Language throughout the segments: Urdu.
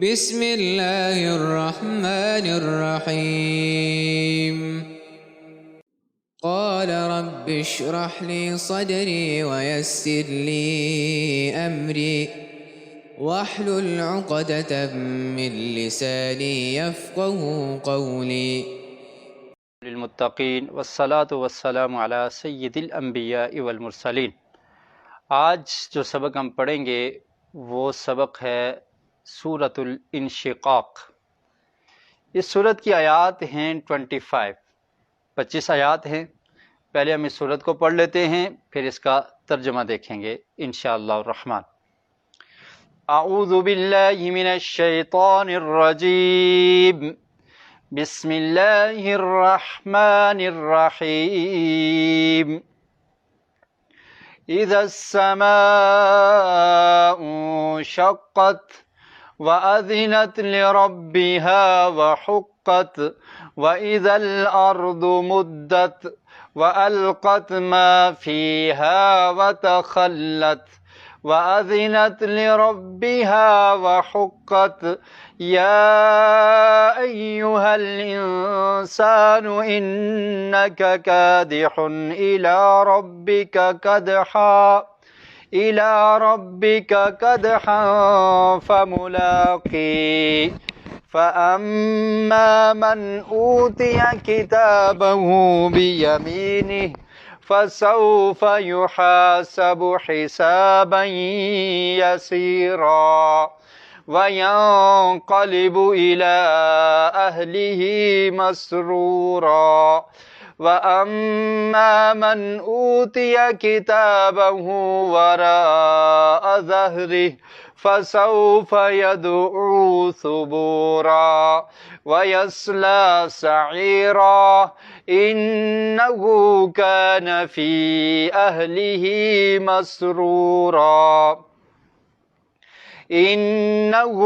بسم اللہ الرحمن الرحیم قال رب اشرح لي صدري ويسر لي أمري واحلل عقدة من لساني يفقه قولي للمتقین والصلاة والسلام علی سید الانبیاء والمرسلین۔ آج جو سبق ہم پڑھیں گے وہ سبق ہے سورۃ الانشقاق۔ اس سورت کی آیات ہیں 25 آیات ہیں۔ پہلے ہم اس سورت کو پڑھ لیتے ہیں، پھر اس کا ترجمہ دیکھیں گے انشاءاللہ الرحمن۔ اعوذ باللہ من الشیطان الرجیم، بسم اللہ الرحمن الرحیم۔ اذا السماء انشقت وأذنت لربها وحقت وإذا الأرض مدت وألقت ما فيها وتخلت وأذنت لربها وحقت يا أيها الإنسان إنك كادح إلى ربك كدحا فملاقيه فأما من أوتي كتابه بيمينه فسوف يحاسب حسابا يسيرا وينقلب إلى أهله مسرورا وأما من أوتي كتابه وراء ظهره فسوف يدعو ثبورا ويصلى سعيرا إنه كان في أهله مسرورا إنه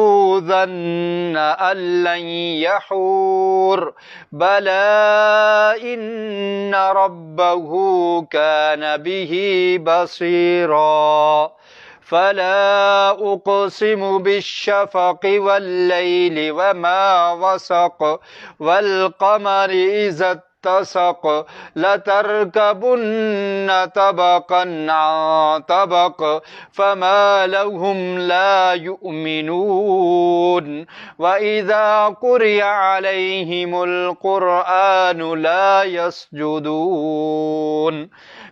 ظن أن لن يحور بلى إن ربه كان به بصيرا فلا أقسم بالشفق والليل وما وسق والقمر إذا اتسق لتركبن طبقا عن طبق فما لهم لا يؤمنون وإذا قرئ عليهم القرآن لا يسجدون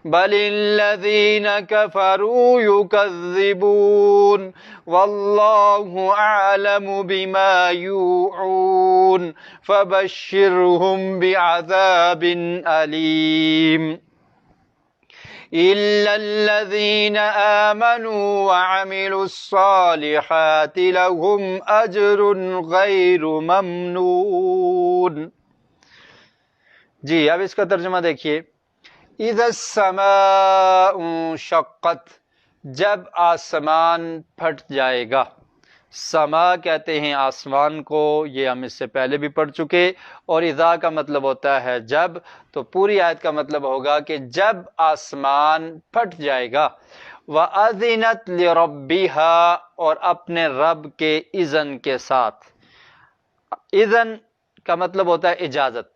بل الذين كفروا يكذبون والله أعلم بما يوعون فبشرهم بعذاب أليم إلا الذين آمنوا وعملوا الصالحات لهم أجر غير ممنون۔ جی اب اس کا ترجمہ دیکھیے۔ اذا السماء انشقت، جب آسمان پھٹ جائے گا۔ سما کہتے ہیں آسمان کو، یہ ہم اس سے پہلے بھی پڑھ چکے، اور اذا کا مطلب ہوتا ہے جب، تو پوری آیت کا مطلب ہوگا کہ جب آسمان پھٹ جائے گا۔ وَأَذِنَتْ لِرَبِّهَا، اور اپنے رب کے اذن کے ساتھ۔ اذن کا مطلب ہوتا ہے اجازت،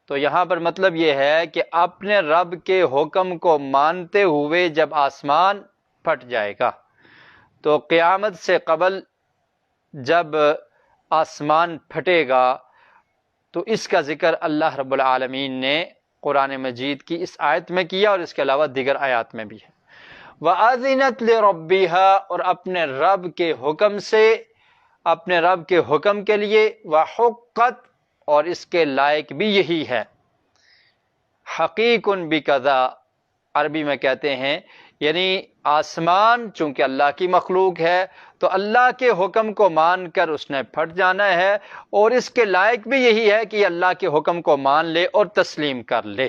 تو یہاں پر مطلب یہ ہے کہ اپنے رب کے حکم کو مانتے ہوئے جب آسمان پھٹ جائے گا۔ تو قیامت سے قبل جب آسمان پھٹے گا تو اس کا ذکر اللہ رب العالمین نے قرآن مجید کی اس آیت میں کیا، اور اس کے علاوہ دیگر آیات میں بھی ہے۔ وَأَذِنَتْ لِرَبِّهَا، اور اپنے رب کے حکم سے، اپنے رب کے حکم کے لیے، وَحُقَّتْ، اور اس کے لائق بھی یہی ہے۔ حقیق بکذا عربی میں کہتے ہیں، یعنی آسمان چونکہ اللہ کی مخلوق ہے تو اللہ کے حکم کو مان کر اس نے پھٹ جانا ہے، اور اس کے لائق بھی یہی ہے کہ اللہ کے حکم کو مان لے اور تسلیم کر لے۔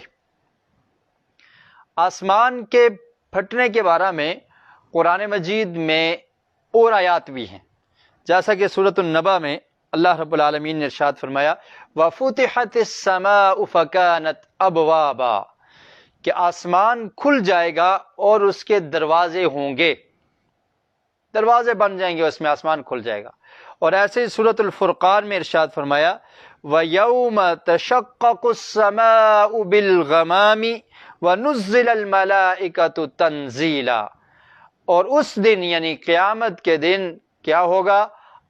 آسمان کے پھٹنے کے بارے میں قرآن مجید میں اور آیات بھی ہیں، جیسا کہ سورۃ النبا میں اللہ رب العالمین نے ارشاد فرمایا وَفُتِحَتِ السَّمَاءُ فَكَانَتْ أَبْوَابًا، کہ آسمان کھل جائے گا اور اس کے دروازے ہوں گے، دروازے بن جائیں گے، اس میں آسمان کھل جائے گا۔ اور ایسے ہی سورۃ الفرقان میں ارشاد فرمایا وَيَوْمَ تَشَقَّقُ السَّمَاءُ بِالْغَمَامِ وَنُزِّلَ الْمَلَائِكَةُ تَنزِيلًا، اور اس دن یعنی قیامت کے دن کیا ہوگا؟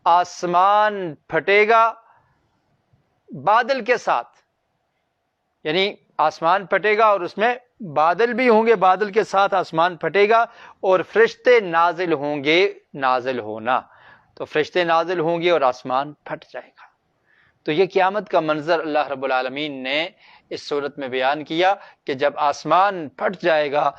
آسمان پھٹے گا بادل کے ساتھ، یعنی آسمان پھٹے گا اور اس میں بادل بھی ہوں گے، بادل کے ساتھ آسمان پھٹے گا، اور فرشتے نازل ہوں گے، نازل ہونا، تو فرشتے نازل ہوں گے اور آسمان پھٹ جائے گا۔ تو یہ قیامت کا منظر اللہ رب العالمین نے اس صورت میں بیان کیا کہ جب آسمان پھٹ جائے گا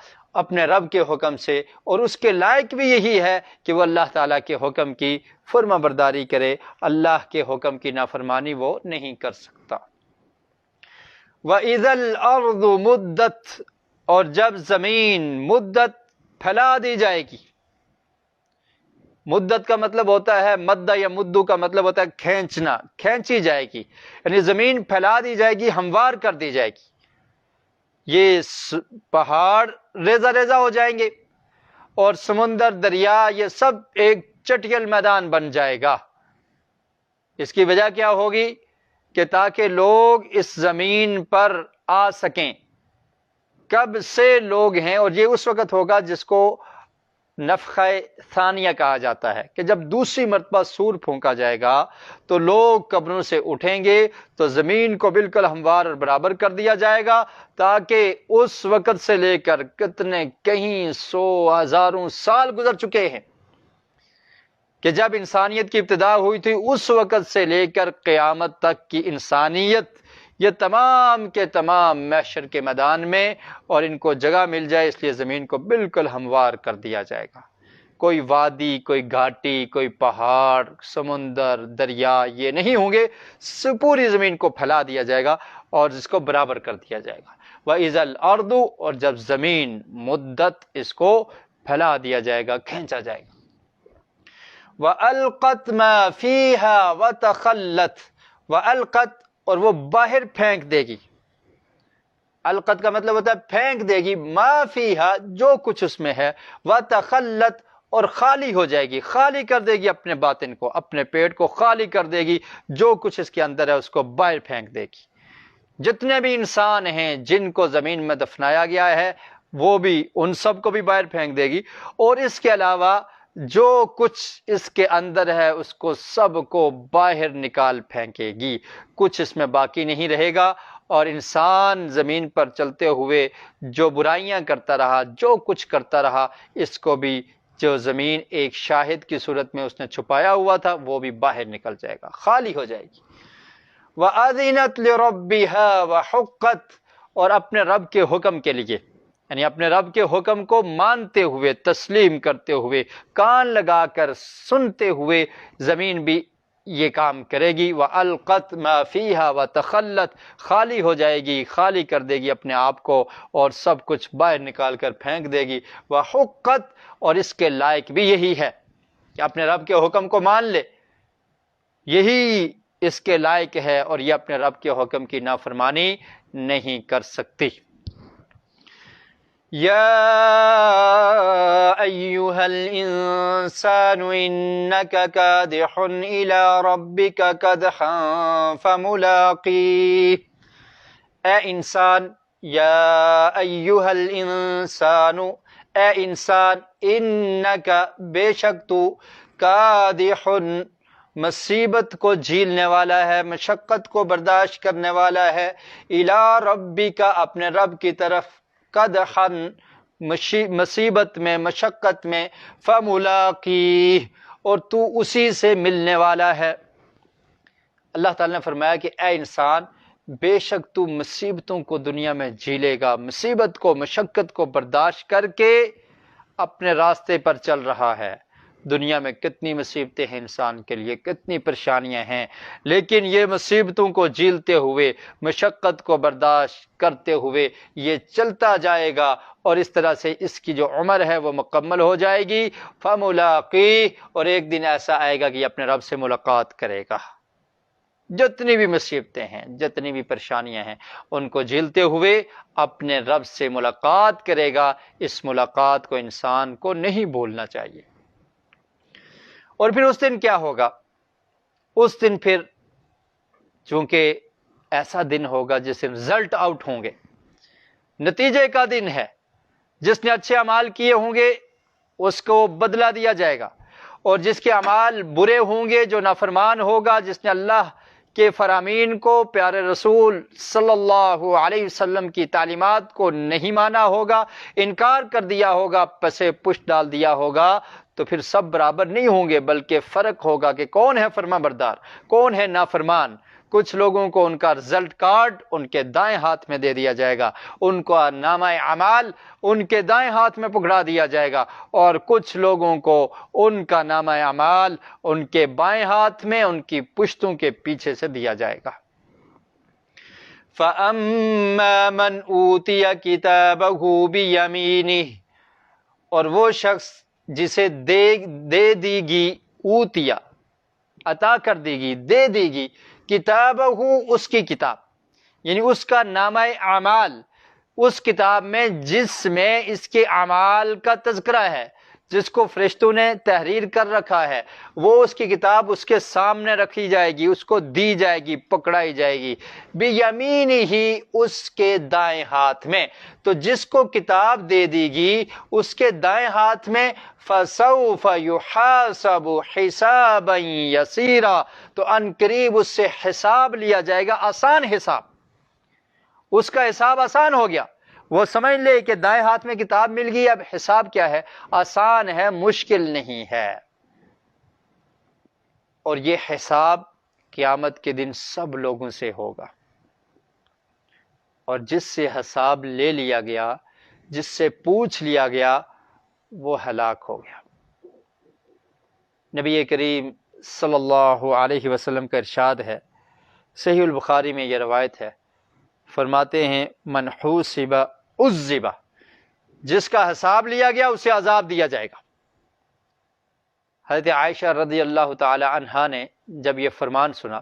اپنے رب کے حکم سے، اور اس کے لائق بھی یہی ہے کہ وہ اللہ تعالیٰ کے حکم کی فرما برداری کرے، اللہ کے حکم کی نافرمانی وہ نہیں کر سکتا۔ وَإِذَا الْأَرْضُ مُدَّتْ، اور جب زمین مدت پھیلا دی جائے گی۔ مدت کا مطلب ہوتا ہے مدہ یا مدو کا مطلب ہوتا ہے کھینچنا، کھینچی جائے گی، یعنی زمین پھیلا دی جائے گی، ہموار کر دی جائے گی، یہ پہاڑ ریزہ ریزہ ہو جائیں گے، اور سمندر، دریا، یہ سب ایک چٹیل میدان بن جائے گا۔ اس کی وجہ کیا ہوگی؟ کہ تاکہ لوگ اس زمین پر آ سکیں۔ کب سے لوگ ہیں، اور یہ اس وقت ہوگا جس کو نفخہ ثانیہ کہا جاتا ہے، کہ جب دوسری مرتبہ سور پھونکا جائے گا تو لوگ قبروں سے اٹھیں گے، تو زمین کو بالکل ہموار اور برابر کر دیا جائے گا، تاکہ اس وقت سے لے کر کتنے کہیں سو ہزاروں سال گزر چکے ہیں کہ جب انسانیت کی ابتدا ہوئی تھی، اس وقت سے لے کر قیامت تک کی انسانیت، یہ تمام کے تمام محشر کے میدان میں، اور ان کو جگہ مل جائے اس لیے زمین کو بالکل ہموار کر دیا جائے گا۔ کوئی وادی، کوئی گھاٹی، کوئی پہاڑ، سمندر، دریا یہ نہیں ہوں گے، پوری زمین کو پھیلا دیا جائے گا اور اس کو برابر کر دیا جائے گا۔ وَإِذَا الْأَرْضُ، اور جب زمین مدت اس کو پھیلا دیا جائے گا، کھینچا جائے گا۔ وَأَلْقَتْ مَا فِيهَا وَتَخَلَّتْ، وَأَلْقَتْ، اور وہ باہر پھینک دے گی۔ القت کا مطلب ہوتا ہے پھینک دے گی، ما فیہا، جو کچھ اس میں ہے، وَتَخَلَّتْ، اور خالی ہو جائے گی، خالی کر دے گی اپنے باطن کو، اپنے پیٹ کو خالی کر دے گی، جو کچھ اس کے اندر ہے اس کو باہر پھینک دے گی۔ جتنے بھی انسان ہیں جن کو زمین میں دفنایا گیا ہے وہ بھی، ان سب کو بھی باہر پھینک دے گی، اور اس کے علاوہ جو کچھ اس کے اندر ہے اس کو سب کو باہر نکال پھینکے گی، کچھ اس میں باقی نہیں رہے گا۔ اور انسان زمین پر چلتے ہوئے جو برائیاں کرتا رہا، جو کچھ کرتا رہا، اس کو بھی جو زمین ایک شاہد کی صورت میں اس نے چھپایا ہوا تھا وہ بھی باہر نکل جائے گا، خالی ہو جائے گی۔ وَأَذِنَتْ لِرَبِّهَا وَحُقَّتْ، اور اپنے رب کے حکم کے لیے، یعنی اپنے رب کے حکم کو مانتے ہوئے، تسلیم کرتے ہوئے، کان لگا کر سنتے ہوئے زمین بھی یہ کام کرے گی۔ وَأَلْقَتْ مَا فِيهَا وَتَخَلَّتْ، خالی ہو جائے گی، خالی کر دے گی اپنے آپ کو اور سب کچھ باہر نکال کر پھینک دے گی۔ وَحُقَّتْ، اور اس کے لائق بھی یہی ہے کہ اپنے رب کے حکم کو مان لے، یہی اس کے لائق ہے، اور یہ اپنے رب کے حکم کی نافرمانی نہیں کر سکتی۔ یا ایہا الانسان انک کادح الی ربک کدحا فملاقیہ، اے انسان، یا ایہا الانسان، اے انسان، انک، بے شک تو، کادح، مصیبت کو جھیلنے والا ہے، مشقت کو برداشت کرنے والا ہے، الی ربک، اپنے رب کی طرف، قدحا، مصیبت میں، مشقت میں، فملاقیہ، اور تو اسی سے ملنے والا ہے۔ اللہ تعالیٰ نے فرمایا کہ اے انسان، بے شک تو مصیبتوں کو دنیا میں جھیلے گا، مصیبت کو، مشقت کو برداشت کر کے اپنے راستے پر چل رہا ہے۔ دنیا میں کتنی مصیبتیں ہیں انسان کے لیے، کتنی پریشانیاں ہیں، لیکن یہ مصیبتوں کو جھیلتے ہوئے، مشقت کو برداشت کرتے ہوئے یہ چلتا جائے گا، اور اس طرح سے اس کی جو عمر ہے وہ مکمل ہو جائے گی۔ فملاقیہ، اور ایک دن ایسا آئے گا کہ یہ اپنے رب سے ملاقات کرے گا۔ جتنی بھی مصیبتیں ہیں، جتنی بھی پریشانیاں ہیں، ان کو جھیلتے ہوئے اپنے رب سے ملاقات کرے گا۔ اس ملاقات کو انسان کو نہیں بھولنا چاہیے۔ اور پھر اس دن کیا ہوگا؟ اس دن پھر چونکہ ایسا دن ہوگا جس سے رزلٹ آؤٹ ہوں گے، نتیجے کا دن ہے، جس نے اچھے اعمال کیے ہوں گے اس کو بدلہ دیا جائے گا، اور جس کے اعمال برے ہوں گے، جو نافرمان ہوگا، جس نے اللہ کے فرامین کو، پیارے رسول صلی اللہ علیہ وسلم کی تعلیمات کو نہیں مانا ہوگا، انکار کر دیا ہوگا، پسے پشت ڈال دیا ہوگا، تو پھر سب برابر نہیں ہوں گے، بلکہ فرق ہوگا کہ کون ہے فرما بردار، کون ہے نافرمان۔ کچھ لوگوں کو ان کا رزلٹ کارڈ ان کے دائیں ہاتھ میں دے دیا جائے گا، ان کو نامہ اعمال ان کے دائیں ہاتھ میں پکڑا دیا جائے گا، اور کچھ لوگوں کو ان کا نامہ اعمال ان کے بائیں ہاتھ میں، ان کی پشتوں کے پیچھے سے دیا جائے گا۔ فَأَمَّا مَنْ أُوتِيَ كِتَابَهُ بِيَمِينِهِ، اور وہ شخص جسے دے دی گی، اوتیا عطا کر دے گی، دے دے گی، کتابہ اس کی کتاب، یعنی اس کا نامہ اعمال، اس کتاب میں جس میں اس کے اعمال کا تذکرہ ہے، جس کو فرشتوں نے تحریر کر رکھا ہے، وہ اس کی کتاب اس کے سامنے رکھی جائے گی، اس کو دی جائے گی، پکڑائی جائے گی، بیمینہ، اس کے دائیں ہاتھ میں۔ تو جس کو کتاب دے دی گی اس کے دائیں ہاتھ میں، فَسَوْفَ يُحَاسَبُ حِسَابًا يَسِيرًا، تو ان قریب اس سے حساب لیا جائے گا، آسان حساب، اس کا حساب آسان ہو گیا۔ وہ سمجھ لے کہ دائیں ہاتھ میں کتاب مل گئی، اب حساب کیا ہے، آسان ہے، مشکل نہیں ہے۔ اور یہ حساب قیامت کے دن سب لوگوں سے ہوگا، اور جس سے حساب لے لیا گیا، جس سے پوچھ لیا گیا، وہ ہلاک ہو گیا۔ نبی کریم صلی اللہ علیہ وسلم کا ارشاد ہے، صحیح البخاری میں یہ روایت ہے، فرماتے ہیں من حوسب عذب، جس کا حساب لیا گیا اسے عذاب دیا جائے گا۔ حضرت عائشہ رضی اللہ تعالی عنہا نے جب یہ فرمان سنا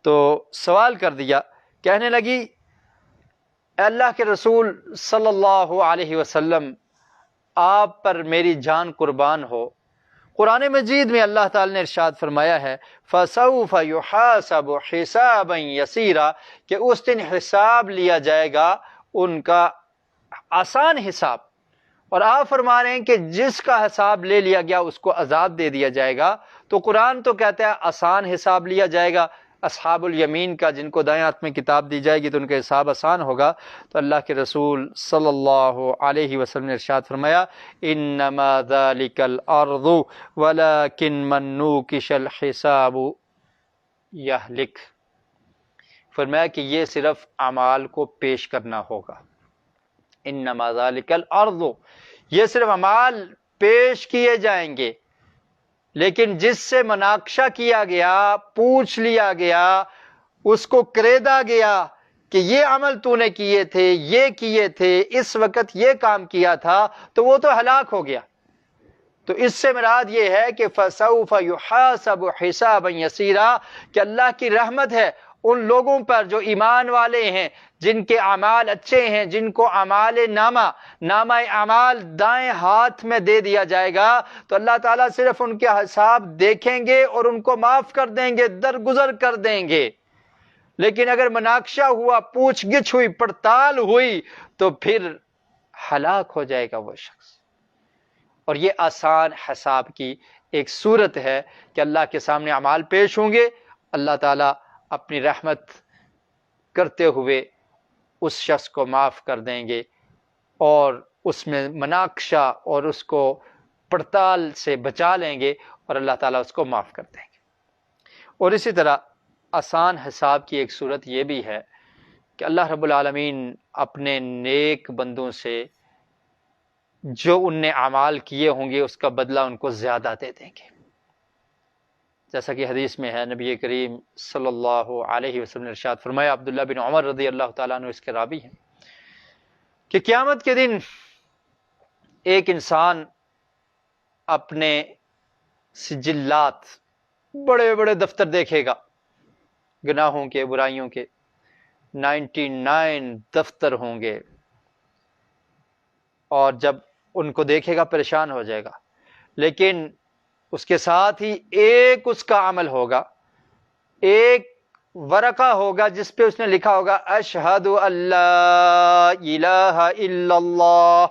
تو سوال کر دیا، کہنے لگی اے اللہ کے رسول صلی اللہ علیہ وسلم، آپ پر میری جان قربان ہو، قرآن مجید میں اللہ تعالی نے ارشاد فرمایا ہے فَسَوْفَ يُحَاسَبُ حِسَابًا يَسِيرًا، کہ اس دن حساب لیا جائے گا ان کا آسان حساب، اور آپ فرما رہے ہیں کہ جس کا حساب لے لیا گیا اس کو عذاب دے دیا جائے گا۔ تو قرآن تو کہتا ہے آسان حساب لیا جائے گا، اصحاب الیمین کا، جن کو دائیں ہاتھ میں کتاب دی جائے گی تو ان کا حساب آسان ہوگا۔ تو اللہ کے رسول صلی اللہ علیہ وسلم نے ارشاد فرمایا انما ذلک الارض ولکن من نوکش الحساب یہلک، فرمایا کہ یہ صرف اعمال کو پیش کرنا ہوگا، انما ذلک الارض، یہ صرف اعمال پیش کیے جائیں گے، لیکن جس سے مناقشہ کیا گیا، پوچھ لیا گیا، اس کو کریدا گیا کہ یہ عمل تو نے کیے تھے، یہ کیے تھے، اس وقت یہ کام کیا تھا، تو وہ تو ہلاک ہو گیا۔ تو اس سے مراد یہ ہے کہ فَسَوْفَ يُحَاسَبُ حِسَابًا يَسِيرًا، کہ اللہ کی رحمت ہے ان لوگوں پر جو ایمان والے ہیں، جن کے اعمال اچھے ہیں، جن کو اعمال نامہ اعمال دائیں ہاتھ میں دے دیا جائے گا، تو اللہ تعالیٰ صرف ان کے حساب دیکھیں گے اور ان کو معاف کر دیں گے، درگزر کر دیں گے۔ لیکن اگر مناقشہ ہوا، پوچھ گچھ ہوئی، پڑتال ہوئی، تو پھر ہلاک ہو جائے گا وہ شخص۔ اور یہ آسان حساب کی ایک صورت ہے کہ اللہ کے سامنے اعمال پیش ہوں گے، اللہ تعالیٰ اپنی رحمت کرتے ہوئے اس شخص کو معاف کر دیں گے، اور اس میں مناقشہ اور اس کو پڑتال سے بچا لیں گے، اور اللہ تعالیٰ اس کو معاف کر دیں گے۔ اور اسی طرح آسان حساب کی ایک صورت یہ بھی ہے کہ اللہ رب العالمین اپنے نیک بندوں سے جو ان نے اعمال کیے ہوں گے اس کا بدلہ ان کو زیادہ دے دیں گے، جیسا کہ حدیث میں ہے، نبی کریم صلی اللہ علیہ وسلم نے ارشاد فرمایا، عبداللہ بن عمر رضی اللہ تعالیٰ عنہ اس کے راوی ہیں، کہ قیامت کے دن ایک انسان اپنے سجلات، بڑے بڑے دفتر دیکھے گا گناہوں کے، برائیوں کے، 99 دفتر ہوں گے، اور جب ان کو دیکھے گا پریشان ہو جائے گا، لیکن اس کے ساتھ ہی ایک اس کا عمل ہوگا ایک ورقہ ہوگا جس پہ اس نے لکھا ہوگا اشہد اللہ الہ الا اللہ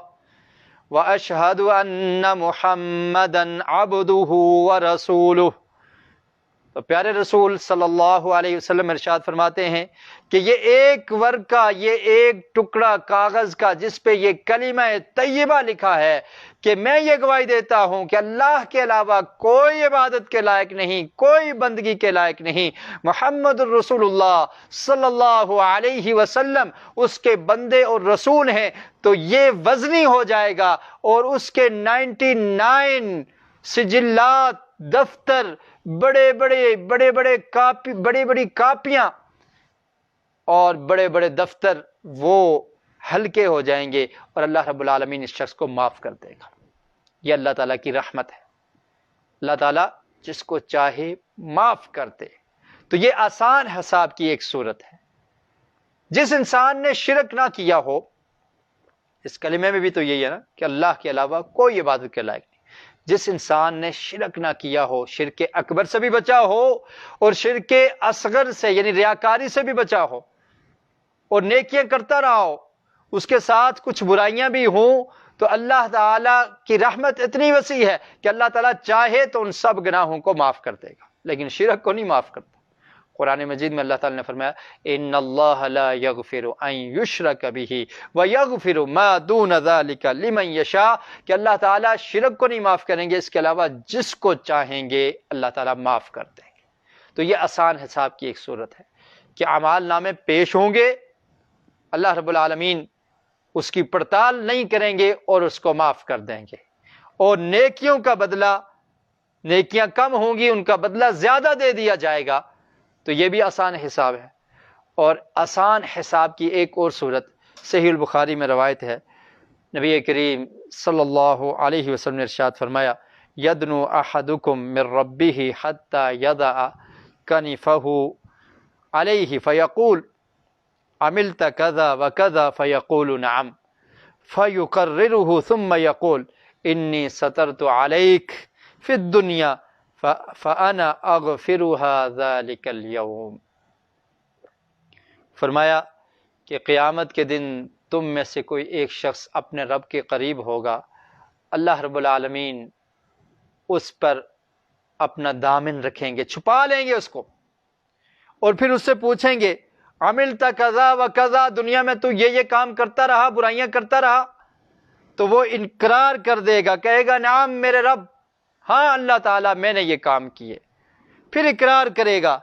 واشہد ان محمدا عبدہ ورسولہ. تو پیارے رسول صلی اللہ علیہ وسلم ارشاد فرماتے ہیں کہ یہ ایک ورقہ، یہ ایک ٹکڑا کاغذ کا جس پہ یہ کلمہ طیبہ لکھا ہے کہ میں یہ گواہی دیتا ہوں کہ اللہ کے علاوہ کوئی عبادت کے لائق نہیں، کوئی بندگی کے لائق نہیں، محمد الرسول اللہ صلی اللہ علیہ وسلم اس کے بندے اور رسول ہیں، تو یہ وزنی ہو جائے گا اور اس کے 99 سجلات، دفتر، بڑی بڑی کاپیاں اور بڑے بڑے دفتر وہ ہلکے ہو جائیں گے اور اللہ رب العالمین اس شخص کو معاف کر دے گا. یہ اللہ تعالیٰ کی رحمت ہے. اللہ تعالیٰ جس کو چاہے معاف کرتے. تو یہ آسان حساب کی ایک صورت ہے. جس انسان نے شرک نہ کیا ہو، اس کلمے میں بھی تو یہی ہے نا کہ اللہ کے علاوہ کوئی عبادت کے لائق نہیں. جس انسان نے شرک نہ کیا ہو، شرک اکبر سے بھی بچا ہو اور شرک اصغر سے یعنی ریاکاری سے بھی بچا ہو اور نیکیاں کرتا رہا ہو، اس کے ساتھ کچھ برائیاں بھی ہوں، تو اللہ تعالیٰ کی رحمت اتنی وسیع ہے کہ اللہ تعالیٰ چاہے تو ان سب گناہوں کو معاف کر دے گا، لیکن شرک کو نہیں معاف کرتا. قرآن مجید میں اللہ تعالیٰ نے فرمایا ان اللہ لا یغفر ان یشرک بہ ویغفر ما دون ذلک لمن یشاء، کہ اللہ تعالیٰ شرک کو نہیں معاف کریں گے، اس کے علاوہ جس کو چاہیں گے اللہ تعالیٰ معاف کر دیں گے. تو یہ آسان حساب کی ایک صورت ہے کہ اعمال نامے پیش ہوں گے، اللہ رب العالمین اس کی پڑتال نہیں کریں گے اور اس کو معاف کر دیں گے، اور نیکیوں کا بدلہ، نیکیاں کم ہوں گی ان کا بدلہ زیادہ دے دیا جائے گا. تو یہ بھی آسان حساب ہے. اور آسان حساب کی ایک اور صورت صحیح البخاری میں روایت ہے، نبی کریم صلی اللہ علیہ وسلم نے ارشاد فرمایا یدنو احدکم من ربہ حتی یضع کنفہ علیہ فیقول عملت کذا وکذا فیقول نعم فیقررہ ثم یقول انی سترت علیک فی الدنیا فَأَنَا أَغْفِرُهَا ذَلِكَ الْيَوْمِ. فرمایا کہ قیامت کے دن تم میں سے کوئی ایک شخص اپنے رب کے قریب ہوگا، اللہ رب العالمین اس پر اپنا دامن رکھیں گے، چھپا لیں گے اس کو، اور پھر اس سے پوچھیں گے عملت کذا و کذا، دنیا میں تو یہ کام کرتا رہا، برائیاں کرتا رہا؟ تو وہ انکرار کر دے گا، کہے گا نعم میرے رب، ہاں اللہ تعالیٰ میں نے یہ کام کیے. پھر اقرار کرے گا،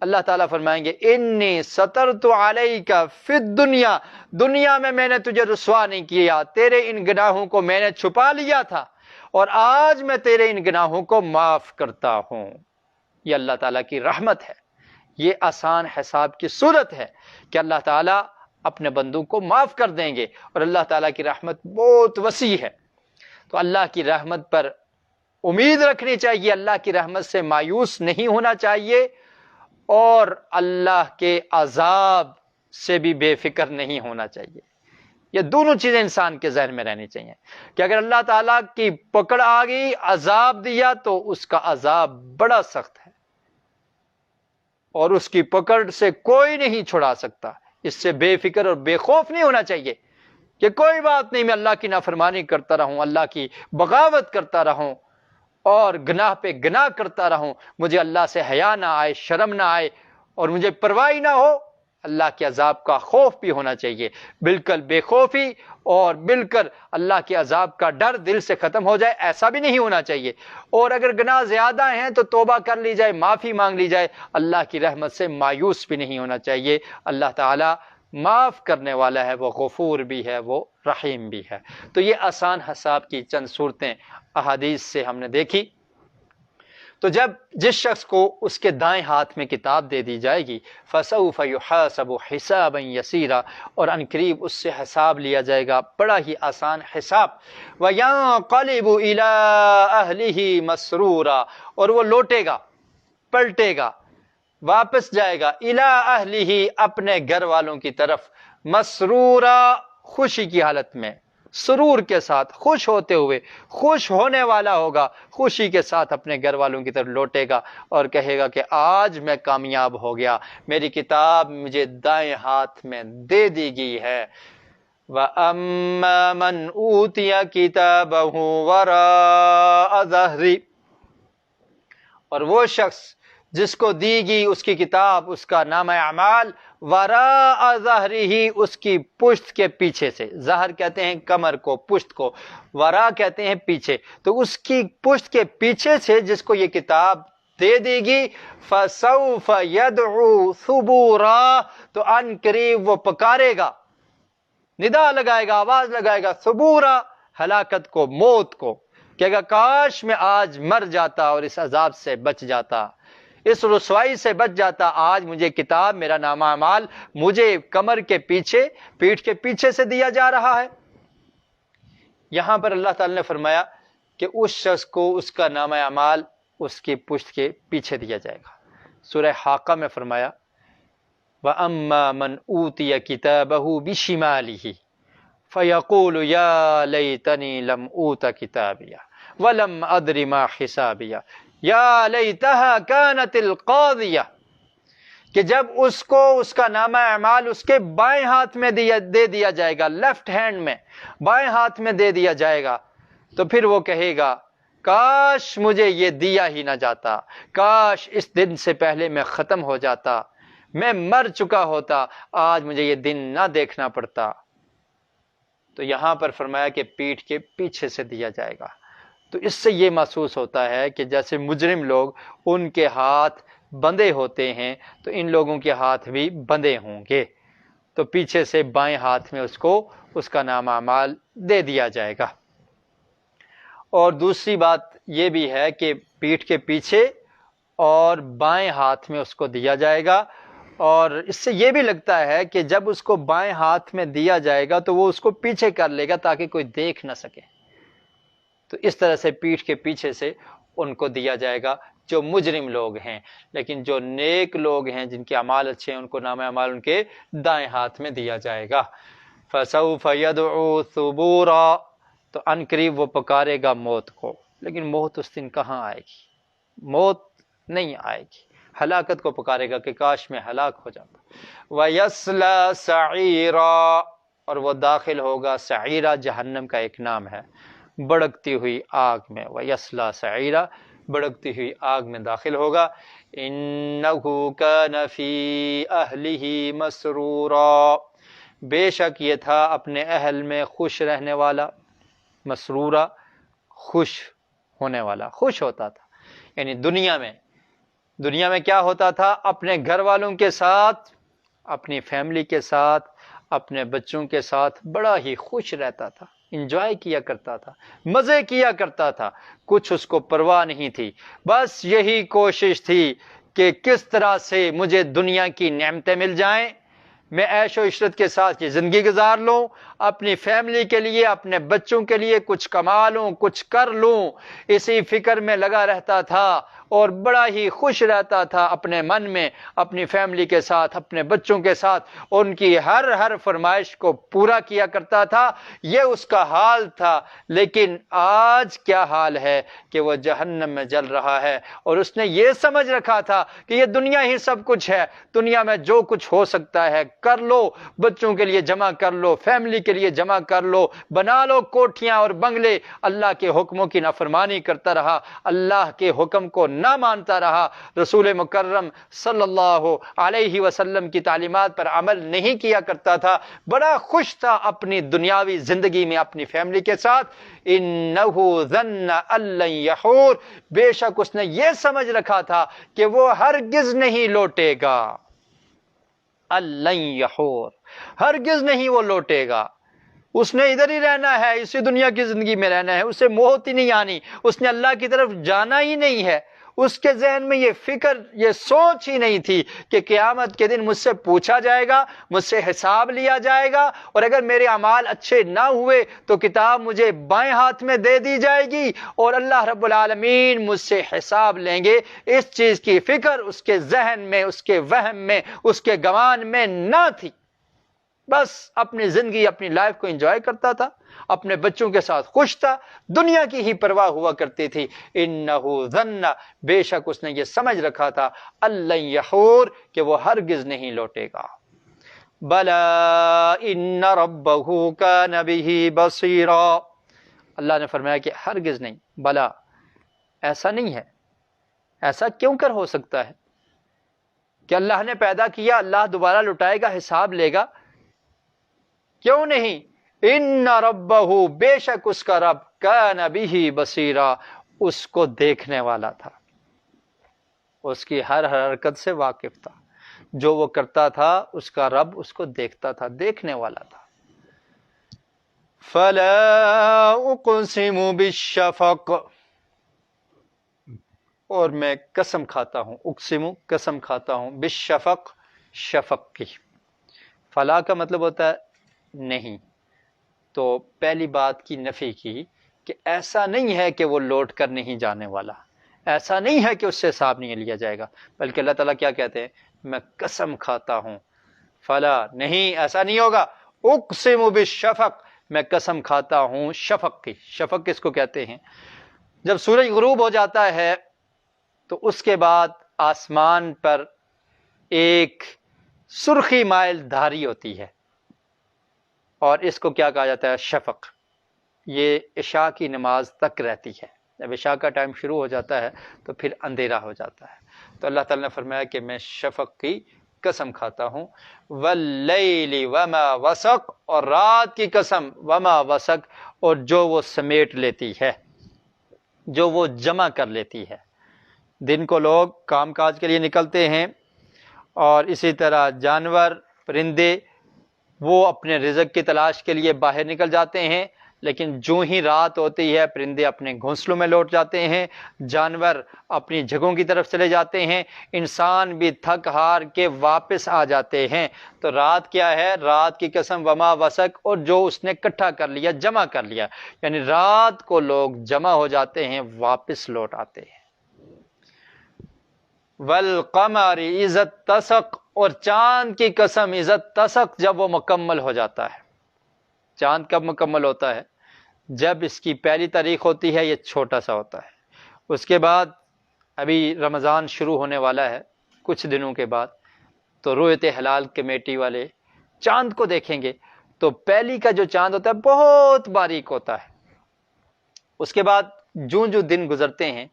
اللہ تعالیٰ فرمائیں گے انی سترت علیک فی الدنیا، دنیا میں نے تجھے رسوا نہیں کیا، تیرے ان گناہوں کو میں نے چھپا لیا تھا اور آج میں تیرے ان گناہوں کو معاف کرتا ہوں. یہ اللہ تعالیٰ کی رحمت ہے. یہ آسان حساب کی صورت ہے کہ اللہ تعالیٰ اپنے بندوں کو معاف کر دیں گے، اور اللہ تعالیٰ کی رحمت بہت وسیع ہے. تو اللہ کی رحمت پر امید رکھنی چاہیے، اللہ کی رحمت سے مایوس نہیں ہونا چاہیے، اور اللہ کے عذاب سے بھی بے فکر نہیں ہونا چاہیے. یہ دونوں چیزیں انسان کے ذہن میں رہنی چاہیے کہ اگر اللہ تعالیٰ کی پکڑ آ گئی، عذاب دیا، تو اس کا عذاب بڑا سخت ہے اور اس کی پکڑ سے کوئی نہیں چھڑا سکتا. اس سے بے فکر اور بے خوف نہیں ہونا چاہیے کہ کوئی بات نہیں، میں اللہ کی نافرمانی کرتا رہوں، اللہ کی بغاوت کرتا رہوں اور گناہ پہ گناہ کرتا رہوں، مجھے اللہ سے حیا نہ آئے، شرم نہ آئے اور مجھے پرواہ نہ ہو. اللہ کے عذاب کا خوف بھی ہونا چاہیے، بالکل بے خوفی اور بالکل اللہ کے عذاب کا ڈر دل سے ختم ہو جائے، ایسا بھی نہیں ہونا چاہیے. اور اگر گناہ زیادہ ہیں تو توبہ کر لی جائے، معافی مانگ لی جائے. اللہ کی رحمت سے مایوس بھی نہیں ہونا چاہیے. اللہ تعالیٰ معاف کرنے والا ہے، وہ غفور بھی ہے، وہ رحیم بھی ہے. تو یہ آسان حساب کی چند صورتیں احادیث سے ہم نے دیکھی. تو جب جس شخص کو اس کے دائیں ہاتھ میں کتاب دے دی جائے گی فَسَوْفَ يُحَاسَبُ حِسَابًا يَسِيرًا، اور عنقریب اس سے حساب لیا جائے گا، بڑا ہی آسان حساب. وَيَنْقَلِبُ إِلَىٰ أَهْلِهِ مَسْرُورًا، اور وہ لوٹے گا، پلٹے گا، واپس جائے گا إِلَىٰ أَهْلِهِ، اپنے گھر والوں کی طرف، مسرورا، خوشی کی حالت میں، سرور کے ساتھ، خوش ہوتے ہوئے، خوش ہونے والا ہوگا، خوشی کے ساتھ اپنے گھر والوں کی طرف لوٹے گا اور کہے گا کہ آج میں کامیاب ہو گیا، میری کتاب مجھے دائیں ہاتھ میں دے دی گئی ہے۔ وَأَمَّا مَنْ أُوتِيَ كِتَابَهُ وَرَاءَ ظَهْرِهِ، اور وہ شخص جس کو دی گئی اس کی کتاب، اس کا نامہ اعمال، وراء ظہرہ، اس کی پشت کے پیچھے سے، ظہر کہتے ہیں کمر کو، پشت کو، وراء کہتے ہیں پیچھے، تو اس کی پشت کے پیچھے سے جس کو یہ کتاب دے دے گی، فسوف یدعو ثبورا، تو ان قریب وہ پکارے گا، ندا لگائے گا، آواز لگائے گا، ثبورا، ہلاکت کو، موت کو، کہے گا کاش میں آج مر جاتا اور اس عذاب سے بچ جاتا، اس رسوائی سے بچ جاتا، آج مجھے کتاب، میرا نامہ اعمال مجھے کمر کے پیچھے، پیٹھ کے پیچھے سے دیا جا رہا ہے۔ یہاں پر اللہ تعالی نے فرمایا کہ اس شخص کو اس کا نامہ اعمال اس کی پشت کے پیچھے دیا جائے گا۔ سورہ حاقہ میں فرمایا وَأَمَّا مَنْ أُوتِيَ كِتَابَهُ بِشِمَالِهِ فَيَقُولُ يَا لَيْتَنِي لَمْ أُوتَ كِتَابِيَهْ وَلَمْ أَدْرِ مَا حِسَابِيَهْ یا لیتہا کانت القاضیہ، کہ جب اس کو اس کا نامہ اعمال اس کے بائیں ہاتھ میں دے دیا جائے گا، لیفٹ ہینڈ میں، بائیں ہاتھ میں دے دیا جائے گا، تو پھر وہ کہے گا کاش مجھے یہ دیا ہی نہ جاتا، کاش اس دن سے پہلے میں ختم ہو جاتا، میں مر چکا ہوتا، آج مجھے یہ دن نہ دیکھنا پڑتا۔ تو یہاں پر فرمایا کہ پیٹھ کے پیچھے سے دیا جائے گا۔ تو اس سے یہ محسوس ہوتا ہے کہ جیسے مجرم لوگ ان کے ہاتھ بندھے ہوتے ہیں تو ان لوگوں کے ہاتھ بھی بندھے ہوں گے، تو پیچھے سے بائیں ہاتھ میں اس کو اس کا نامہ اعمال دے دیا جائے گا۔ اور دوسری بات یہ بھی ہے کہ پیٹھ کے پیچھے اور بائیں ہاتھ میں اس کو دیا جائے گا، اور اس سے یہ بھی لگتا ہے کہ جب اس کو بائیں ہاتھ میں دیا جائے گا تو وہ اس کو پیچھے کر لے گا تاکہ کوئی دیکھ نہ سکے، تو اس طرح سے پیٹھ کے پیچھے سے ان کو دیا جائے گا جو مجرم لوگ ہیں۔ لیکن جو نیک لوگ ہیں، جن کے اعمال اچھے ہیں، ان کو نامہ اعمال ان کے دائیں ہاتھ میں دیا جائے گا۔ فسوف یدعو ثبورا، تو ان قریب وہ پکارے گا موت کو، لیکن موت اس دن کہاں آئے گی؟ موت نہیں آئے گی، ہلاکت کو پکارے گا کہ کاش میں ہلاک ہو جاتا۔ وَيَصْلَى سَعِيرًا، اور وہ داخل ہوگا، سعیرہ جہنم کا ایک نام ہے، بڑکتی ہوئی آگ میں، وَيَصْلَى سَعِيرًا، بڑکتی ہوئی آگ میں داخل ہوگا۔ إِنَّهُ كَانَ فِي أَهْلِهِ مَسْرُورًا، بے شک یہ تھا اپنے اہل میں خوش رہنے والا، مسرورا خوش ہونے والا، خوش ہوتا تھا، یعنی دنیا میں کیا ہوتا تھا؟ اپنے گھر والوں کے ساتھ، اپنی فیملی کے ساتھ، اپنے بچوں کے ساتھ بڑا ہی خوش رہتا تھا، انجوائے کیا کرتا تھا، مزے کیا کرتا تھا، کچھ اس کو پرواہ نہیں تھی، بس یہی کوشش تھی کہ کس طرح سے مجھے دنیا کی نعمتیں مل جائیں، میں عیش و عشرت کے ساتھ یہ زندگی گزار لوں، اپنی فیملی کے لیے، اپنے بچوں کے لیے کچھ کما لوں، کچھ کر لوں، اسی فکر میں لگا رہتا تھا اور بڑا ہی خوش رہتا تھا اپنے من میں، اپنی فیملی کے ساتھ، اپنے بچوں کے ساتھ، ان کی ہر فرمائش کو پورا کیا کرتا تھا، یہ اس کا حال تھا۔ لیکن آج کیا حال ہے کہ وہ جہنم میں جل رہا ہے، اور اس نے یہ سمجھ رکھا تھا کہ یہ دنیا ہی سب کچھ ہے، دنیا میں جو کچھ ہو سکتا ہے کر لو، بچوں کے لیے جمع کر لو، فیملی کے لیے جمع کر لو، بنا لو کوٹھیاں اور بنگلے، اللہ کے حکموں کی نافرمانی کرتا رہا، اللہ کے حکم کو نہ مانتا رہا، رسول مکرم صلی اللہ علیہ وسلم کی تعلیمات پر عمل نہیں کیا کرتا تھا، بڑا خوش تھا اپنی دنیاوی زندگی میں اپنی فیملی کے ساتھ۔ انہ ظن ان لن یحور، بے شک اس نے یہ سمجھ رکھا تھا کہ وہ ہرگز نہیں لوٹے گا، ان لن یحور، ہرگز نہیں وہ لوٹے گا، اس نے ادھر ہی رہنا ہے، اسی دنیا کی زندگی میں رہنا ہے، اسے موت ہی نہیں آنی، اس نے اللہ کی طرف جانا ہی نہیں ہے، اس کے ذہن میں یہ فکر، یہ سوچ ہی نہیں تھی کہ قیامت کے دن مجھ سے پوچھا جائے گا، مجھ سے حساب لیا جائے گا، اور اگر میرے اعمال اچھے نہ ہوئے تو کتاب مجھے بائیں ہاتھ میں دے دی جائے گی اور اللہ رب العالمین مجھ سے حساب لیں گے۔ اس چیز کی فکر اس کے ذہن میں، اس کے وہم میں، اس کے گمان میں نہ تھی۔ بس اپنی زندگی اپنی لائف کو انجوائے کرتا تھا، اپنے بچوں کے ساتھ خوش تھا، دنیا کی ہی پرواہ ہوا کرتی تھی. انہ ظن، بے شک اس نے یہ سمجھ رکھا تھا، اللہ یحور، کہ وہ ہرگز نہیں لوٹے گا. بلا ان ربہ کان بہ بصیرا، اللہ نے فرمایا کہ ہرگز نہیں، بلا ایسا نہیں ہے. ایسا کیوں کر ہو سکتا ہے کہ اللہ نے پیدا کیا، اللہ دوبارہ لٹائے گا، حساب لے گا؟ کیوں نہیں؟ ان ربہ، بے شک اس کا رب، کان بہ بصیرا، اس کو دیکھنے والا تھا، اس کی ہر حرکت سے واقف تھا، جو وہ کرتا تھا اس کا رب اس کو دیکھتا تھا، دیکھنے والا تھا. فلا اقسم بالشفق، اور میں قسم کھاتا ہوں، اقسم قسم کھاتا ہوں، بالشفق شفق کی. فلا کا مطلب ہوتا ہے نہیں، تو پہلی بات کی نفی کی کہ ایسا نہیں ہے کہ وہ لوٹ کر نہیں جانے والا، ایسا نہیں ہے کہ اس سے حساب نہیں لیا جائے گا، بلکہ اللہ تعالیٰ کیا کہتے ہیں؟ میں قسم کھاتا ہوں، فلا نہیں، ایسا نہیں ہوگا. اقسم بالشفق، میں قسم کھاتا ہوں شفق کی. شفق کس کو کہتے ہیں؟ جب سورج غروب ہو جاتا ہے تو اس کے بعد آسمان پر ایک سرخی مائل دھاری ہوتی ہے، اور اس کو کیا کہا جاتا ہے؟ شفق. یہ عشاء کی نماز تک رہتی ہے، جب عشاء کا ٹائم شروع ہو جاتا ہے تو پھر اندھیرا ہو جاتا ہے. تو اللہ تعالیٰ نے فرمایا کہ میں شفق کی قسم کھاتا ہوں. واللیل وما وسق، اور رات کی قسم، وما وسق، اور جو وہ سمیٹ لیتی ہے، جو وہ جمع کر لیتی ہے. دن کو لوگ کام کاج کے لیے نکلتے ہیں، اور اسی طرح جانور پرندے وہ اپنے رزق کی تلاش کے لیے باہر نکل جاتے ہیں، لیکن جو ہی رات ہوتی ہے پرندے اپنے گھونسلوں میں لوٹ جاتے ہیں، جانور اپنی جگہوں کی طرف چلے جاتے ہیں، انسان بھی تھک ہار کے واپس آ جاتے ہیں. تو رات کیا ہے؟ رات کی قسم وما وسق، اور جو اس نے اکٹھا کر لیا، جمع کر لیا، یعنی رات کو لوگ جمع ہو جاتے ہیں، واپس لوٹ آتے ہیں. والقمر اذا اتسق، اور چاند کی قسم اذا اتسق، جب وہ مکمل ہو جاتا ہے. چاند کب مکمل ہوتا ہے؟ جب اس کی پہلی تاریخ ہوتی ہے، یہ چھوٹا سا ہوتا ہے. اس کے بعد ابھی رمضان شروع ہونے والا ہے کچھ دنوں کے بعد، تو رؤیت ہلال کمیٹی والے چاند کو دیکھیں گے تو پہلی کا جو چاند ہوتا ہے بہت باریک ہوتا ہے. اس کے بعد جو دن گزرتے ہیں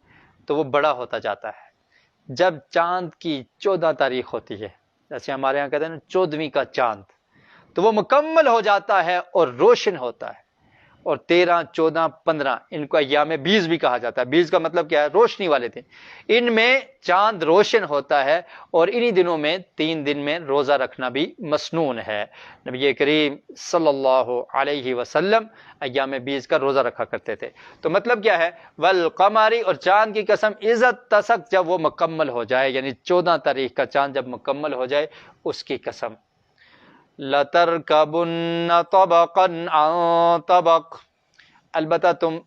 تو وہ بڑا ہوتا جاتا ہے. جب چاند کی 14 تاریخ ہوتی ہے، جیسے ہمارے ہاں کہتے ہیں نا 14ویں کا چاند، تو وہ مکمل ہو جاتا ہے اور روشن ہوتا ہے. اور 13، 14، 15 ان کو ایام 20 بھی کہا جاتا ہے. 20 کا مطلب کیا ہے؟ روشنی والے دن. ان میں چاند روشن ہوتا ہے، اور انہی دنوں میں 3 دن میں روزہ رکھنا بھی مسنون ہے. نبی کریم صلی اللہ علیہ وسلم ایام 20 کا روزہ رکھا کرتے تھے. تو مطلب کیا ہے؟ والقمر، اور چاند کی قسم اذا اتسق، جب وہ مکمل ہو جائے، یعنی 14 تاریخ کا چاند جب مکمل ہو جائے اس کی قسم. لَتَرْكَبُنَّ طَبَقًا عَن طَبَقٍ، البتہ تم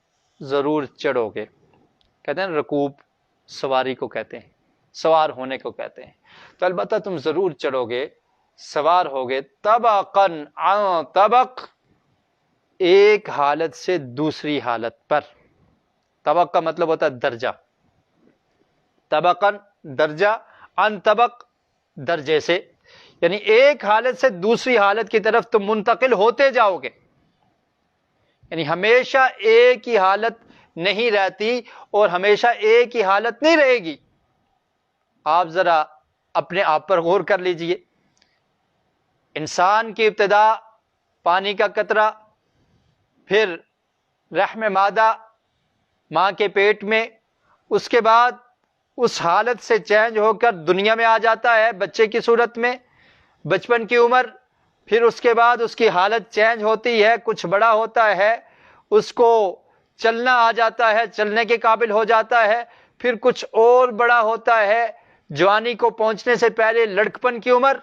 ضرور چڑھو گے. کہتے ہیں رکوب سواری کو کہتے ہیں، سوار ہونے کو کہتے ہیں. تو البتہ تم ضرور چڑھو گے، سوار ہوگے، طَبَقًا عَن طَبَقٍ، ایک حالت سے دوسری حالت پر. طبق کا مطلب ہوتا ہے درجہ، طبقاً درجہ، عن طبق درجے سے، یعنی ایک حالت سے دوسری حالت کی طرف تم منتقل ہوتے جاؤ گے. یعنی ہمیشہ ایک ہی حالت نہیں رہتی، اور ہمیشہ ایک ہی حالت نہیں رہے گی. آپ ذرا اپنے آپ پر غور کر لیجئے. انسان کی ابتدا پانی کا قطرہ، پھر رحم مادہ ماں کے پیٹ میں، اس کے بعد اس حالت سے چینج ہو کر دنیا میں آ جاتا ہے بچے کی صورت میں، بچپن کی عمر، پھر اس کے بعد اس کی حالت چینج ہوتی ہے، کچھ بڑا ہوتا ہے، اس کو چلنا آ جاتا ہے، چلنے کے قابل ہو جاتا ہے، پھر کچھ اور بڑا ہوتا ہے، جوانی کو پہنچنے سے پہلے لڑکپن کی عمر،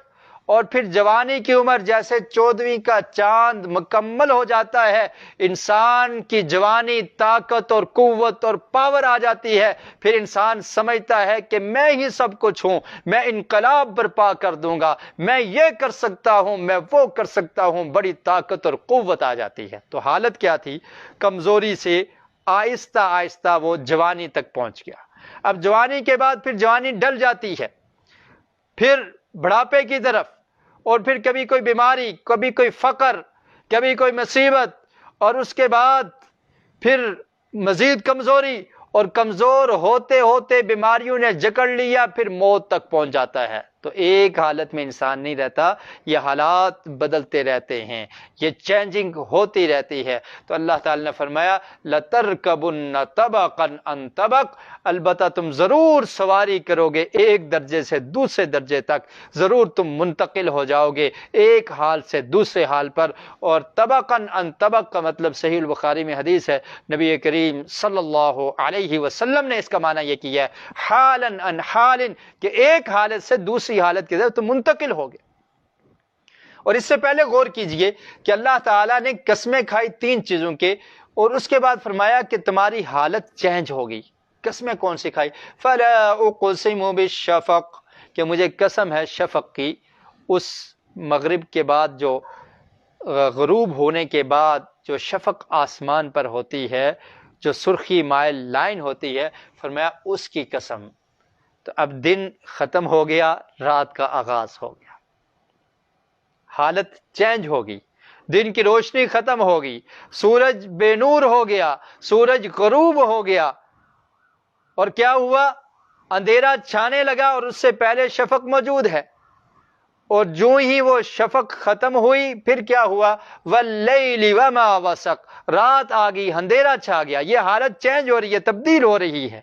اور پھر جوانی کی عمر جیسے 14ویں کا چاند مکمل ہو جاتا ہے، انسان کی جوانی طاقت اور قوت اور پاور آ جاتی ہے، پھر انسان سمجھتا ہے کہ میں ہی سب کچھ ہوں، میں انقلاب برپا کر دوں گا، میں یہ کر سکتا ہوں، میں وہ کر سکتا ہوں، بڑی طاقت اور قوت آ جاتی ہے۔ تو حالت کیا تھی؟ کمزوری سے آہستہ آہستہ وہ جوانی تک پہنچ گیا۔ اب جوانی کے بعد پھر جوانی ڈل جاتی ہے، پھر بڑھاپے کی طرف، اور پھر کبھی کوئی بیماری، کبھی کوئی فقر، کبھی کوئی مصیبت، اور اس کے بعد پھر مزید کمزوری، اور کمزور ہوتے ہوتے بیماریوں نے جکڑ لیا، پھر موت تک پہنچ جاتا ہے۔ تو ایک حالت میں انسان نہیں رہتا، یہ حالات بدلتے رہتے ہیں، یہ چینجنگ ہوتی رہتی ہے۔ تو اللہ تعالی نے فرمایا لَتَرْكَبُنَّ طَبَقًا عَنْ طَبَقٍ، البتہ تم ضرور سواری کرو گے ایک درجے سے دوسرے درجے تک، ضرور تم منتقل ہو جاؤ گے ایک حال سے دوسرے حال پر۔ اور طبقاً عن طبق کا مطلب صحیح البخاری میں حدیث ہے، نبی کریم صلی اللہ علیہ وسلم نے اس کا معنی یہ کیا ہے حالاً عن حالٍ، کہ ایک حالت سے دوسری حالت کی طرف تم منتقل ہو گے۔ اور اس سے پہلے غور کیجئے کہ اللہ تعالیٰ نے قسمیں کھائی 3 چیزوں کے، اور اس کے بعد فرمایا کہ تمہاری حالت چینج ہو گئی۔ قسمیں کون سی کھائی؟ فَلَا أُقْسِمُ بِالشَّفَقِ، کہ مجھے قسم ہے شفق کی، اس مغرب کے بعد جو غروب ہونے کے بعد جو شفق آسمان پر ہوتی ہے، جو سرخی مائل لائن ہوتی ہے، فرمایا اس کی قسم۔ تو اب دن ختم ہو گیا، رات کا آغاز ہو گیا، حالت چینج ہوگی، دن کی روشنی ختم ہوگی، سورج بے نور ہو گیا، سورج غروب ہو گیا، اور کیا ہوا؟ اندھیرا چھانے لگا، اور اس سے پہلے شفق موجود ہے، اور جو ہی وہ شفق ختم ہوئی پھر کیا ہوا؟ وَاللَّيْلِ وَمَا وَسَقَ، رات آ گئی، اندھیرا چھا گیا۔ یہ حالت چینج ہو رہی ہے، تبدیل ہو رہی ہے۔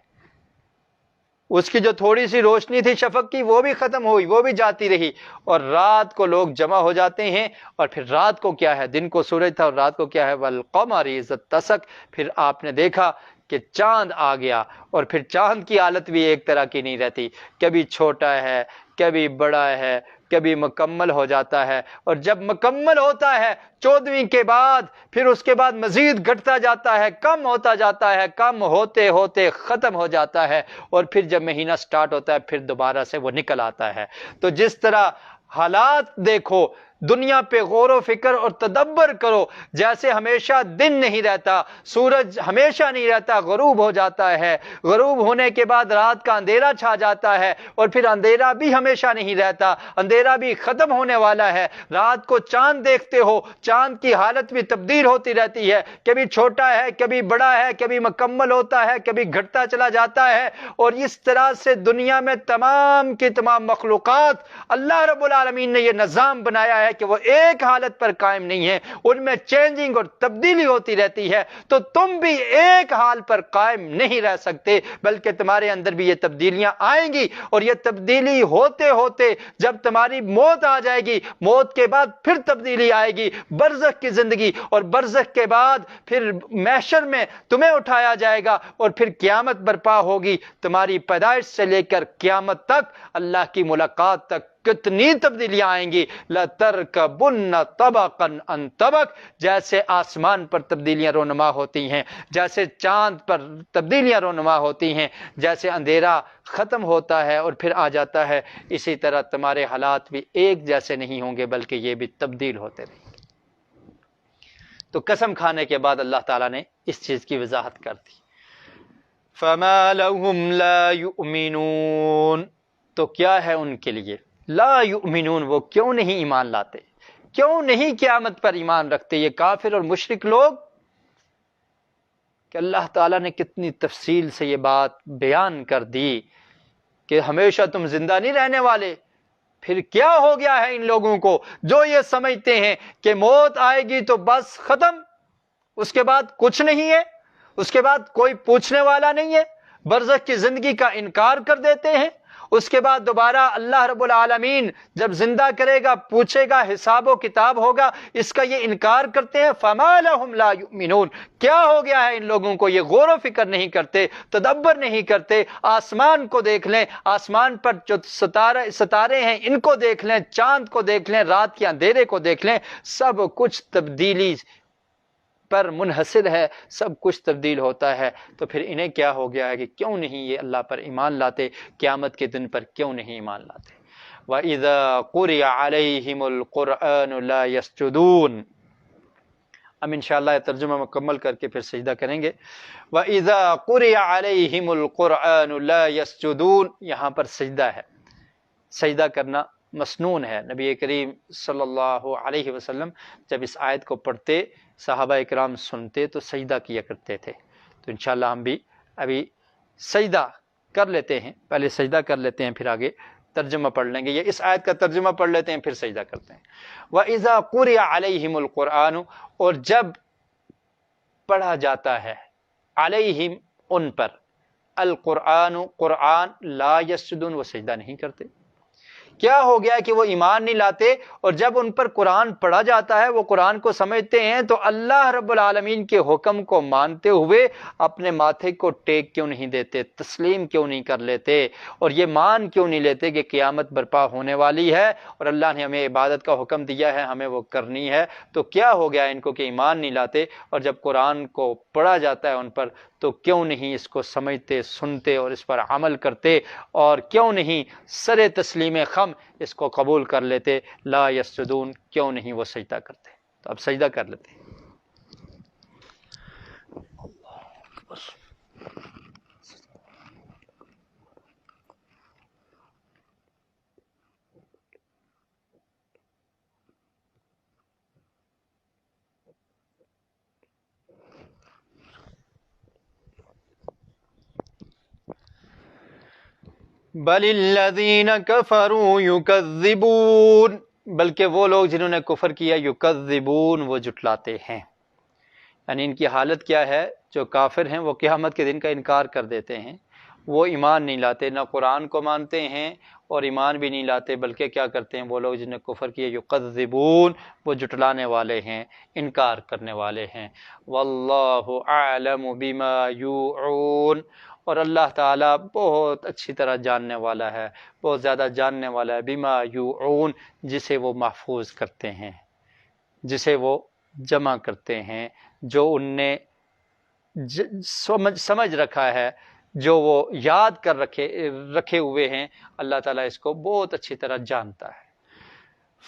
اس کی جو تھوڑی سی روشنی تھی شفق کی، وہ بھی ختم ہوئی، وہ بھی جاتی رہی، اور رات کو لوگ جمع ہو جاتے ہیں، اور پھر رات کو کیا ہے؟ دن کو سورج تھا اور رات کو کیا ہے؟ وَالْقَمَرِ إِذِ اتَّسَقَ، پھر آپ نے دیکھا کہ چاند آ گیا، اور پھر چاند کی حالت بھی ایک طرح کی نہیں رہتی، کبھی چھوٹا ہے، کبھی بڑا ہے، کبھی مکمل ہو جاتا ہے، اور جب مکمل ہوتا ہے 14ویں کے بعد، پھر اس کے بعد مزید گھٹتا جاتا ہے، کم ہوتا جاتا ہے، کم ہوتے ہوتے ختم ہو جاتا ہے، اور پھر جب مہینہ سٹارٹ ہوتا ہے پھر دوبارہ سے وہ نکل آتا ہے۔ تو جس طرح حالات دیکھو، دنیا پہ غور و فکر اور تدبر کرو، جیسے ہمیشہ دن نہیں رہتا، سورج ہمیشہ نہیں رہتا، غروب ہو جاتا ہے، غروب ہونے کے بعد رات کا اندھیرا چھا جاتا ہے، اور پھر اندھیرا بھی ہمیشہ نہیں رہتا، اندھیرا بھی ختم ہونے والا ہے۔ رات کو چاند دیکھتے ہو، چاند کی حالت بھی تبدیل ہوتی رہتی ہے، کبھی چھوٹا ہے، کبھی بڑا ہے، کبھی مکمل ہوتا ہے، کبھی گھٹتا چلا جاتا ہے، اور اس طرح سے دنیا میں تمام کی تمام مخلوقات، اللہ رب العالمین نے یہ نظام بنایا ہے کہ وہ ایک حالت پر قائم نہیں ہے، ان میں چینجنگ اور تبدیلی ہوتی رہتی ہے۔ تو تم بھی ایک حال پر قائم نہیں رہ سکتے، بلکہ تمہارے اندر بھی یہ تبدیلیاں آئیں گی، اور یہ تبدیلی ہوتے ہوتے جب تمہاری موت آ جائے گی، موت کے بعد پھر تبدیلی آئے گی، برزخ کی زندگی، اور برزخ کے بعد پھر محشر میں تمہیں اٹھایا جائے گا، اور پھر قیامت برپا ہوگی۔ تمہاری پیدائش سے لے کر قیامت تک، اللہ کی ملاقات تک کتنی تبدیلیاں آئیں گی۔ لَتَرْكَبُنَّ طَبَقًا عَنْ طَبَقٍ، جیسے آسمان پر تبدیلیاں رونما ہوتی ہیں، جیسے چاند پر تبدیلیاں رونما ہوتی ہیں، جیسے اندھیرا ختم ہوتا ہے اور پھر آ جاتا ہے، اسی طرح تمہارے حالات بھی ایک جیسے نہیں ہوں گے، بلکہ یہ بھی تبدیل ہوتے رہیں گے۔ تو قسم کھانے کے بعد اللہ تعالیٰ نے اس چیز کی وضاحت کر دی۔ فَمَا لَهُمْ لَا يُؤْمِنُونَ، تو کیا ہے ان کے لیے؟ لا یؤمنون، وہ کیوں نہیں ایمان لاتے، کیوں نہیں قیامت پر ایمان رکھتے یہ کافر اور مشرک لوگ؟ کہ اللہ تعالیٰ نے کتنی تفصیل سے یہ بات بیان کر دی کہ ہمیشہ تم زندہ نہیں رہنے والے۔ پھر کیا ہو گیا ہے ان لوگوں کو جو یہ سمجھتے ہیں کہ موت آئے گی تو بس ختم، اس کے بعد کچھ نہیں ہے، اس کے بعد کوئی پوچھنے والا نہیں ہے، برزخ کی زندگی کا انکار کر دیتے ہیں، اس کے بعد دوبارہ اللہ رب العالمین جب زندہ کرے گا، پوچھے گا، حساب و کتاب ہوگا، اس کا یہ انکار کرتے ہیں۔ فما لهم لا یؤمنون، کیا ہو گیا ہے ان لوگوں کو؟ یہ غور و فکر نہیں کرتے، تدبر نہیں کرتے۔ آسمان کو دیکھ لیں، آسمان پر جو ستارے ہیں ان کو دیکھ لیں، چاند کو دیکھ لیں، رات کے اندھیرے کو دیکھ لیں، سب کچھ تبدیلی پر منحصر ہے، سب کچھ تبدیل ہوتا ہے۔ تو پھر انہیں کیا ہو گیا ہے کہ کیوں نہیں یہ اللہ پر ایمان لاتے، قیامت کے دن پر کیوں نہیں ایمان لاتے؟ وَإِذَا قُرِئَ عَلَيْهِمُ الْقُرْآنُ لَا يَسْجُدُونَ۔ ہم انشاءاللہ یہ ترجمہ مکمل کر کے پھر سجدہ کریں گے۔ وَإِذَا قُرِئَ عَلَيْهِمُ الْقُرْآنُ لَا يَسْجُدُونَ، یہاں پر سجدہ ہے، سجدہ کرنا مسنون ہے۔ نبی کریم صلی اللہ علیہ وسلم جب اس آیت کو پڑھتے، صحابہ اکرام سنتے تو سجدہ کیا کرتے تھے۔ تو انشاءاللہ ہم بھی ابھی سجدہ کر لیتے ہیں، پہلے سجدہ کر لیتے ہیں، پھر آگے ترجمہ پڑھ لیں گے، یا اس آیت کا ترجمہ پڑھ لیتے ہیں پھر سجدہ کرتے ہیں۔ وَإِذَا قُرِئَ عَلَيْهِمُ الْقُرْآنُ، اور جب پڑھا جاتا ہے، علیہم ان پر، القرآن قرآن، لا یسجدون وہ سجدہ نہیں کرتے۔ کیا ہو گیا کہ وہ ایمان نہیں لاتے، اور جب ان پر قرآن پڑھا جاتا ہے، وہ قرآن کو سمجھتے ہیں، تو اللہ رب العالمین کے حکم کو مانتے ہوئے اپنے ماتھے کو ٹیک کیوں نہیں دیتے، تسلیم کیوں نہیں کر لیتے، اور یہ مان کیوں نہیں لیتے کہ قیامت برپا ہونے والی ہے اور اللہ نے ہمیں عبادت کا حکم دیا ہے، ہمیں وہ کرنی ہے۔ تو کیا ہو گیا ان کو کہ ایمان نہیں لاتے، اور جب قرآن کو پڑھا جاتا ہے ان پر تو کیوں نہیں اس کو سمجھتے، سنتے اور اس پر عمل کرتے، اور کیوں نہیں سر تسلیم خم اس کو قبول کر لیتے؟ لا یسجدون، کیوں نہیں وہ سجدہ کرتے؟ تو اب سجدہ کر لیتے ہیں۔ بل الذین کفروا یکذبون، بلکہ وہ لوگ جنہوں نے کفر کیا، یکذبون وہ جھٹلاتے ہیں۔ یعنی ان کی حالت کیا ہے؟ جو کافر ہیں وہ قیامت کے دن کا انکار کر دیتے ہیں، وہ ایمان نہیں لاتے، نہ قرآن کو مانتے ہیں اور ایمان بھی نہیں لاتے، بلکہ کیا کرتے ہیں وہ لوگ جنہوں نے کفر کیا، یکذبون وہ جھٹلانے والے ہیں، انکار کرنے والے ہیں۔ واللہ اعلم بما یوعون، اور اللہ تعالیٰ بہت اچھی طرح جاننے والا ہے، بہت زیادہ جاننے والا ہے، بما یوعون جسے وہ محفوظ کرتے ہیں، جسے وہ جمع کرتے ہیں، جو ان نے سمجھ رکھا ہے، جو وہ یاد کر رکھے ہوئے ہیں، اللہ تعالیٰ اس کو بہت اچھی طرح جانتا ہے۔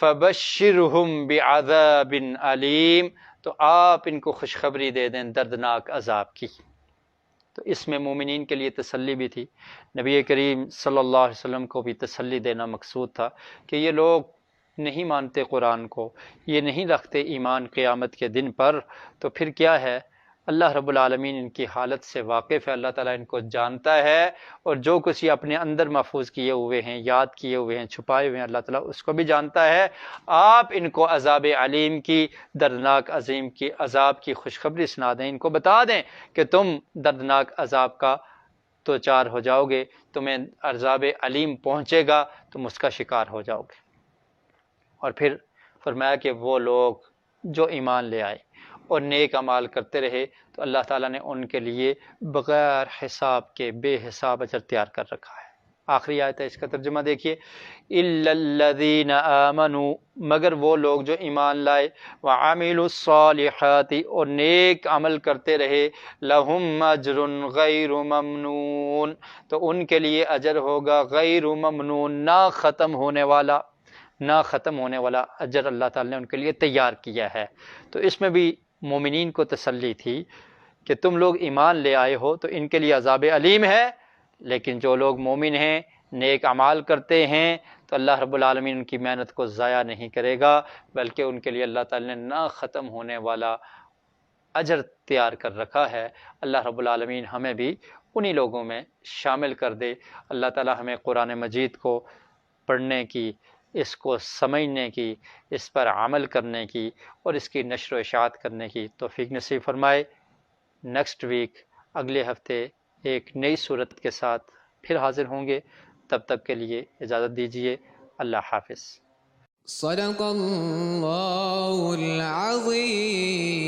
فَبَشِّرْهُمْ بِعَذَابٍ عَلِيمٍ، تو آپ ان کو خوشخبری دے دیں دردناک عذاب کی۔ تو اس میں مومنین کے لیے تسلی بھی تھی، نبی کریم صلی اللہ علیہ وسلم کو بھی تسلی دینا مقصود تھا کہ یہ لوگ نہیں مانتے قرآن کو، یہ نہیں رکھتے ایمان قیامت کے دن پر، تو پھر کیا ہے؟ اللہ رب العالمین ان کی حالت سے واقف ہے، اللہ تعالیٰ ان کو جانتا ہے، اور جو کچھ یہ اپنے اندر محفوظ کیے ہوئے ہیں، یاد کیے ہوئے ہیں، چھپائے ہوئے ہیں، اللہ تعالیٰ اس کو بھی جانتا ہے۔ آپ ان کو عذاب علیم کی، دردناک عظیم کی عذاب کی خوشخبری سنا دیں، ان کو بتا دیں کہ تم دردناک عذاب کا تو چار ہو جاؤ گے، تمہیں عذاب علیم پہنچے گا، تم اس کا شکار ہو جاؤ گے۔ اور پھر فرمایا کہ وہ لوگ جو ایمان لے آئے اور نیک اعمال کرتے رہے تو اللہ تعالیٰ نے ان کے لیے بغیر حساب کے بے حساب اجر تیار کر رکھا ہے۔ آخری آیت ہے، اس کا ترجمہ دیکھیے، اِلَّا الَّذِينَ آمَنُوا، مگر وہ لوگ جو ایمان لائے، وَعَمِلُوا الصَّالِحَاتِ اور نیک عمل کرتے رہے، لَهُمْ أَجْرٌ غَيْرُ مَمْنُونَ تو ان کے لیے اجر ہوگا غیر ممنون، نہ ختم ہونے والا، نہ ختم ہونے والا اجر اللہ تعالیٰ نے ان کے لیے تیار کیا ہے۔ تو اس میں بھی مومنین کو تسلی تھی کہ تم لوگ ایمان لے آئے ہو تو ان کے لیے عذاب علیم ہے، لیکن جو لوگ مومن ہیں، نیک اعمال کرتے ہیں، تو اللہ رب العالمین ان کی محنت کو ضائع نہیں کرے گا، بلکہ ان کے لیے اللہ تعالیٰ نے نہ ختم ہونے والا اجر تیار کر رکھا ہے۔ اللہ رب العالمین ہمیں بھی انہی لوگوں میں شامل کر دے۔ اللہ تعالیٰ ہمیں قرآن مجید کو پڑھنے کی، اس کو سمجھنے کی، اس پر عمل کرنے کی اور اس کی نشر و اشاعت کرنے کی توفیق نصیب فرمائے۔ نیکسٹ ویک، اگلے ہفتے ایک نئی صورت کے ساتھ پھر حاضر ہوں گے۔ تب تک کے لیے اجازت دیجیے، اللہ حافظ۔ صدق اللہ العظیم۔